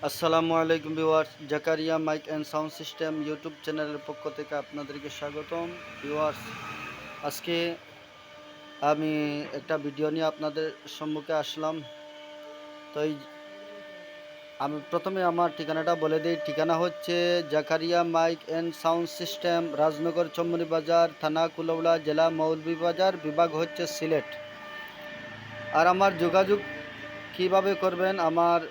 আসসালামু আলাইকুম viewers, Zakaria mike and sound system YouTube চ্যানেলের পক্ষ থেকে আপনাদেরকে স্বাগতম। ভিউয়ার্স, আজকে আমি একটা ভিডিও নিয়ে আপনাদের সম্মুখে আসলাম। তো আমি প্রথমে আমার ঠিকানাটা বলে দিই। ঠিকানা হচ্ছে Zakaria mike and sound system, Rajnagar, Chamboni Bazar, থানা কুলাউড়া, জেলা মৌলভীবাজার, বিভাগ হচ্ছে সিলেট। আর আমার যোগাযোগ কিভাবে করবেন, আমার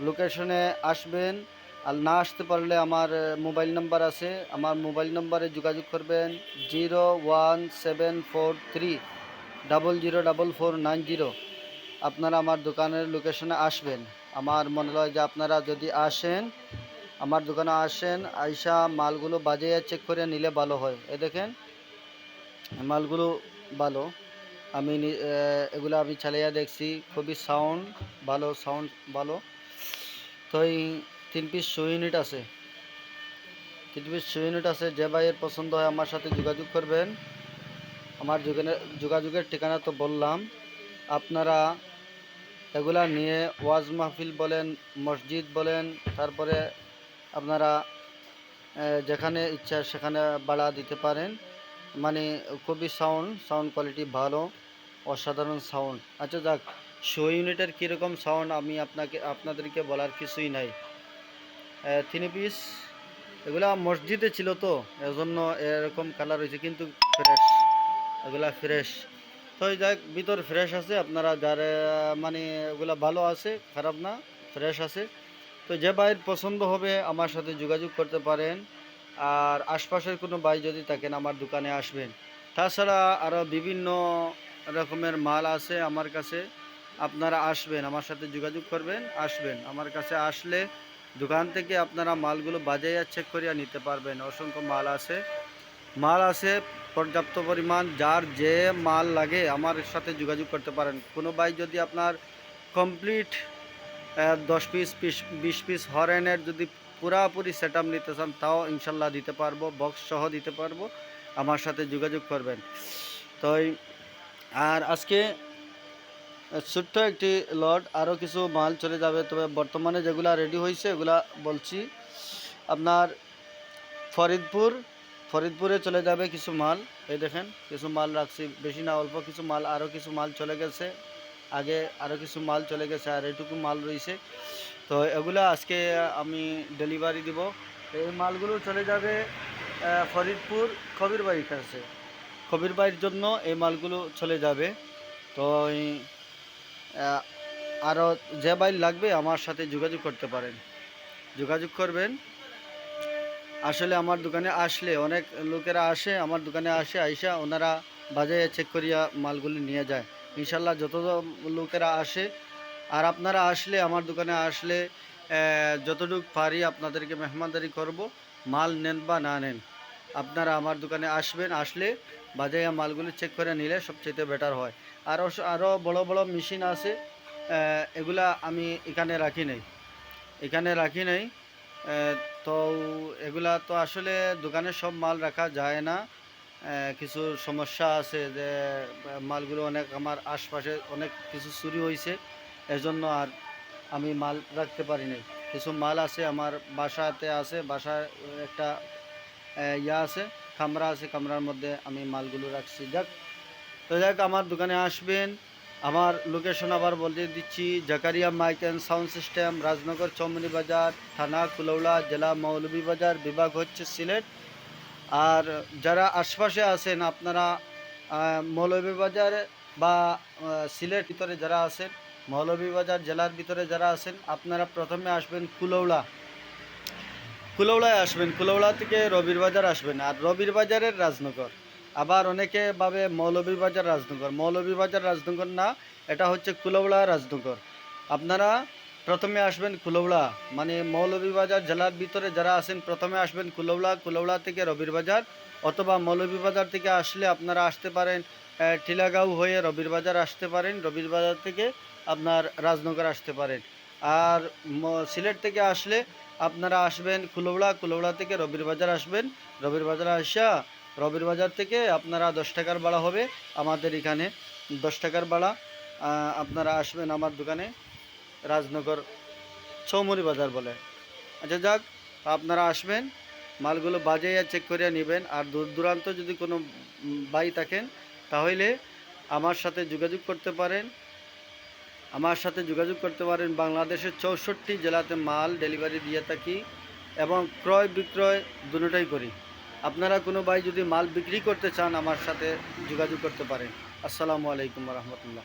লোকেশনে আসবেন। আর না আসতে পারলে আমার মোবাইল নাম্বার আছে, আমার মোবাইল নাম্বারে যোগাযোগ করবেন 01743004490। আপনারা আমার দোকানের লোকেশনে আসবেন। আমার মনে হয় যে আপনারা যদি আসেন, আমার দোকানে আসেন, আইসা মালগুলো বাজিয়ে চেক করে নিলে ভালো হয়। এ দেখেন মালগুলো ভালো, এগুলো আমি চালিয়ে দেখছি, খুবই সাউন্ড ভালো, সাউন্ড ভালো। তো এই 3 পিস শো ইউনিট আছে, 3 পিস শো ইউনিট আছে। যে ভাইয়ের পছন্দ হয় আমার সাথে যোগাযোগ করবেন। আমার যোগাযোগের ঠিকানা তো বললাম। আপনারা এগুলা নিয়ে ওয়াজ মাহফিল বলেন, মসজিদ বলেন, তারপরে আপনারা যেখানে ইচ্ছা সেখানে বাড়া দিতে পারেন। মানে খুবই সাউন্ড কোয়ালিটি ভালো, অসাধারণ সাউন্ড। আচ্ছা যাক, শো ইউনিটের কীরকম সাউন্ড আমি আপনাদেরকে বলার কিছুই নাই। 3 পিস এগুলা মসজিদে ছিল, তো এজন্য এরকম কালার হয়েছে, কিন্তু ফ্রেশ, এগুলা ফ্রেশ। তো যাক, ভিতর ফ্রেশ আছে। আপনারা যারা মানে এগুলা ভালো আছে, খারাপ না, ফ্রেশ আছে। তো যে ভাইয়ের পছন্দ হবে আমার সাথে যোগাযোগ করতে পারেন। আর আশপাশের কোনো ভাই যদি থাকেন আমার দোকানে আসবেন। তাছাড়া আরও বিভিন্ন রকমের মাল আছে আমার কাছে। আপনারা আসবেন, আমার সাথে যোগাযোগ করবেন, আসবেন। আমার কাছে আসলে দোকান থেকে আপনারা মালগুলো বাজাইয়া চেক করিয়া নিতে পারবেন। অসংখ্য মাল আছে পর্যাপ্ত পরিমাণ। যার যে মাল লাগে আমার সাথে যোগাযোগ করতে পারেন। কোনো ভাই যদি আপনার কমপ্লিট 10 পিস 20 পিস হরেনের যদি পুরাপুরি সেট আপ নিতে চান, তাও ইনশাল্লাহ দিতে পারবো, বক্স সহ দিতে পারবো। আমার সাথে যোগাযোগ করবেন। তো আর আজকে ছোট্ট একটি লট, আরও কিছু মাল চলে যাবে। তবে বর্তমানে যেগুলা রেডি হয়েছে এগুলা বলছি। আপনার ফরিদপুরে চলে যাবে কিছু মাল। এই দেখেন কিছু মাল রাখছি, বেশি না, অল্প কিছু মাল। আরও কিছু মাল চলে গেছে, আগে আরও কিছু মাল চলে গেছে, আর এটুকু মাল রয়েছে। তো এগুলা আজকে আমি ডেলিভারি দিব। এই মালগুলো চলে যাবে ফরিদপুর কবির বাড়ির কাছে। কবির বাড়ির জন্য এই মালগুলো চলে যাবে। তো আরও যে বাইর লাগবে আমার সাথে যোগাযোগ করতে পারেন, যোগাযোগ করবেন। আসলে আমার দোকানে আসলে অনেক লোকেরা আসে, আমার দোকানে আসে, আইসা ওনারা বাজারে চেক করিয়া মালগুলি নিয়ে যায়। ইনশাল্লাহ যত লোকেরা আসে, আর আপনারা আসলে আমার দোকানে আসলে যতটুকু পারি আপনাদেরকে মেহমানদারি করব। মাল নেন বা না নেন, আপনারা আমার দোকানে আসবেন, আসলে বাজারে মালগুলি চেক করে নিলে সবচেয়ে বেটার হয়। আরও বড় বড় মেশিন আছে, এগুলা আমি এখানে রাখি নাই। তো এগুলা তো আসলে দোকানে সব মাল রাখা যায় না। কিছু সমস্যা আছে যে মালগুলো অনেক আমার আশপাশে অনেক কিছু চুরি হয়েছে, এজন্য আর আমি মাল রাখতে পারি নাই। কিছু মাল আছে আমার বাসাতে আছে, বাসায় একটা আছে, কামরা আছে, কামরার মধ্যে আমি মালগুলো রাখছি। যাক, আমার দোকানে আসবেন। আমার লোকেশন আবার বলতে দিচ্ছি, Zakaria mike and sound system, Rajnagar, Choumoni Bazar, থানা কুলাউড়া, জেলা মৌলভীবাজার, বিভাগ হচ্ছে সিলেট। আর যারা আশপাশে আছেন আপনারা মৌলভীবাজার বা সিলেট ভিতরে যারা আছেন, মৌলভীবাজার জেলার ভিতরে যারা আছেন, আপনারা প্রথমে আসবেন কুলাউড়ায় আসবেন। কুলাউড়া থেকে রবির বাজার আসবেন, আর রবির বাজারের রাজনগর। আবার অনেকে ভাবে মৌলভীবাজার রাজনগর না, এটা হচ্ছে কুলাউড়া রাজনগর। আপনারা প্রথমে আসবেন কুলাউড়া, মানে মৌলভীবাজার জেলার ভিতরে যারা আছেন প্রথমে আসবেন কুলাউড়া থেকে রবির বাজার, অথবা মৌলভীবাজার থেকে আসলে আপনারা আসতে পারেন টিলাগাঁও হয়ে রবির বাজার আসতে পারেন, রবির বাজার থেকে আপনার রাজনগর আসতে পারেন। আর সিলেট থেকে আসলে আপনারা আসবেন কুলাউড়া থেকে রবির বাজার আসবেন। রবির বাজার আসা, রবির বাজার থেকে আপনারা 10 টাকার ভাড়া হবে আমাদের এখানে, 10 টাকার ভাড়া। আপনারা আসবেন আমার দোকানে রাজনগর চৌমুরি বাজার বলে। আচ্ছা যাক, আপনারা আসবেন, মালগুলো বাজাইয়া চেক করে নেবেন। আর দূর দূরান্ত যদি কোনো ভাই থাকেন তাহলে আমার সাথে যোগাযোগ করতে পারেন। বাংলাদেশের 64 জেলাতে মাল ডেলিভারি দিয়ে থাকি এবং ক্রয় বিক্রয় দুটোটাই করি। আপনারা কোনো ভাই যদি মাল বিক্রি করতে চান আমার সাথে যোগাযোগ করতে পারেন। আসসালামু আলাইকুম রহমতুল্লাহ।